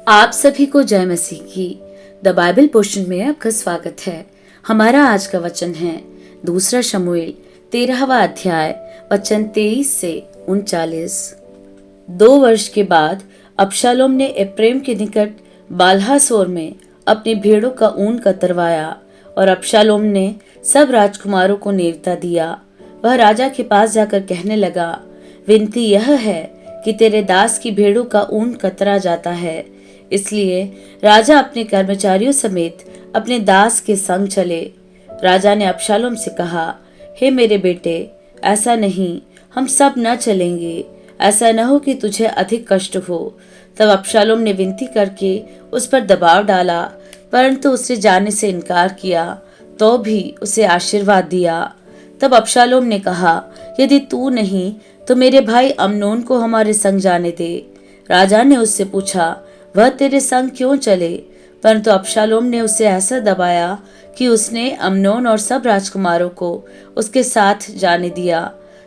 आप सभी को जय मसीह की द बाइबल पोर्शन में आपका स्वागत है। हमारा आज का वचन है दूसरा शमूएल 13वां अध्याय वचन 23 से 39। 2 वर्ष के बाद अबशालोम ने एप्रेम के निकट बालहासोर में अपनी भेड़ों का ऊन कतरवाया और अबशालोम ने सब राजकुमारों को नेवता दिया। वह राजा के पास जाकर कहने लगा, विनती यह है कि तेरे दास की भेड़ों का ऊन कतरा जाता है। इसलिए राजा अपने कर्मचारियों समेत अपने दास के संग चले। राजा ने अबशालोम से कहा, हे मेरे बेटे, ऐसा नहीं, हम सब न चलेंगे, ऐसा न हो कि तुझे अधिक कष्ट हो। तब अबशालोम ने विनती करके उस पर दबाव डाला, परंतु उसने जाने से इनकार किया, तो भी उसे आशीर्वाद दिया। तब अबशालोम ने कहा, यदि तू नहीं तो मेरे भाई अम्नोन को हमारे संग जाने दे। राजा ने उससे पूछा, वह तेरे संग क्यों चले? परंतु अबशालोम ने उसे ऐसा दबाया कि उसने अम्नोन और सब राजकुमारों को उसके साथ जाने दिया।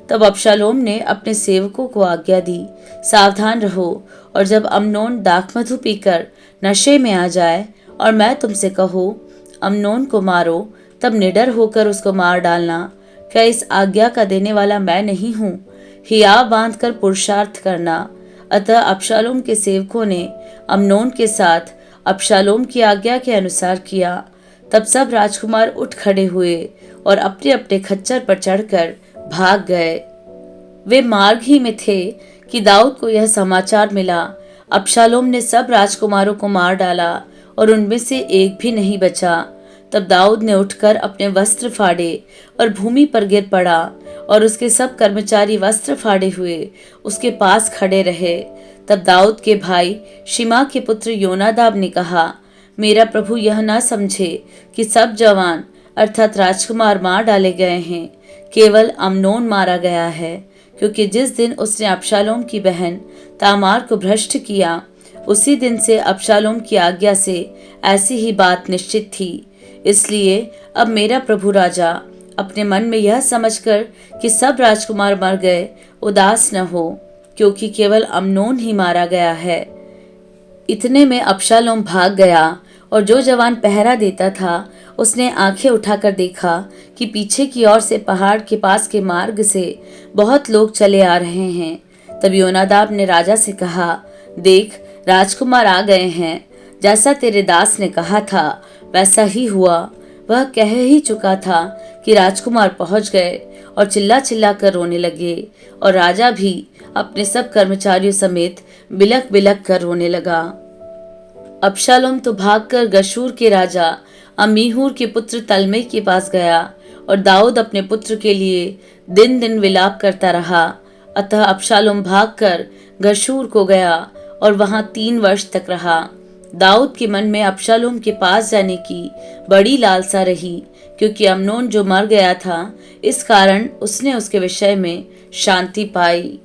तब अबशालोम ने अपने सेवकों को आज्ञा दी, सावधान रहो, और जब अम्नोन दाखमधु पीकर नशे में आ जाए और मैं तुमसे कहूँ, अम्नोन को मारो, तब निडर होकर उसको मार डालना। क्या इस आज्ञा का देने वाला मैं नहीं हूँ? हियाव बांधकर पुरुषार्थ करना। अतः अबशालोम के सेवकों ने अम्नोन के साथ अबशालोम की आज्ञा के अनुसार किया। तब सब राजकुमार उठ खड़े हुए और अपने अपने खच्चर पर चढ़कर भाग गए। वे मार्ग ही में थे कि दाऊद को यह समाचार मिला, अबशालोम ने सब राजकुमारों को मार डाला और उनमें से एक भी नहीं बचा। तब दाऊद ने उठकर अपने वस्त्र फाड़े और भूमि पर गिर पड़ा, और उसके सब कर्मचारी वस्त्र फाड़े हुए उसके पास खड़े रहे। तब दाऊद के भाई शिमा के पुत्र योनादाब ने कहा, मेरा प्रभु यह न समझे कि सब जवान अर्थात राजकुमार मार डाले गए हैं, केवल अम्नोन मारा गया है, क्योंकि जिस दिन उसने अबशालोम की बहन तामार को भ्रष्ट किया, उसी दिन से अबशालोम की आज्ञा से ऐसी ही बात निश्चित थी। इसलिए अब मेरा प्रभु राजा अपने मन में यह समझकर कि सब राजकुमार मर गए उदास न हो, क्योंकि केवल अम्नोन ही मारा गया है। इतने में अबशालोम भाग गया, और जो जवान पहरा देता था उसने आंखें उठाकर देखा कि पीछे की ओर से पहाड़ के पास के मार्ग से बहुत लोग चले आ रहे हैं। तब योनादाब ने राजा से कहा, देख, राजकुमार आ गए हैं, जैसा तेरे दास ने कहा था वैसा ही हुआ। वह कह ही चुका था कि राजकुमार पहुंच गए, और चिल्ला चिल्ला कर रोने लगे, और राजा भी अपने सब कर्मचारियों समेत बिलक बिलक कर रोने लगा। अबशालोम तो भागकर गशूर के राजा अमीहूर के पुत्र तल्मै के पास गया, और दाऊद अपने पुत्र के लिए दिन दिन विलाप करता रहा। अतः अबशालोम भागकर गशूर को गया और वहां 3 वर्ष तक रहा। दाऊद के मन में अबशालोम के पास जाने की बड़ी लालसा रही, क्योंकि अम्नोन जो मर गया था, इस कारण उसने उसके विषय में शांति पाई।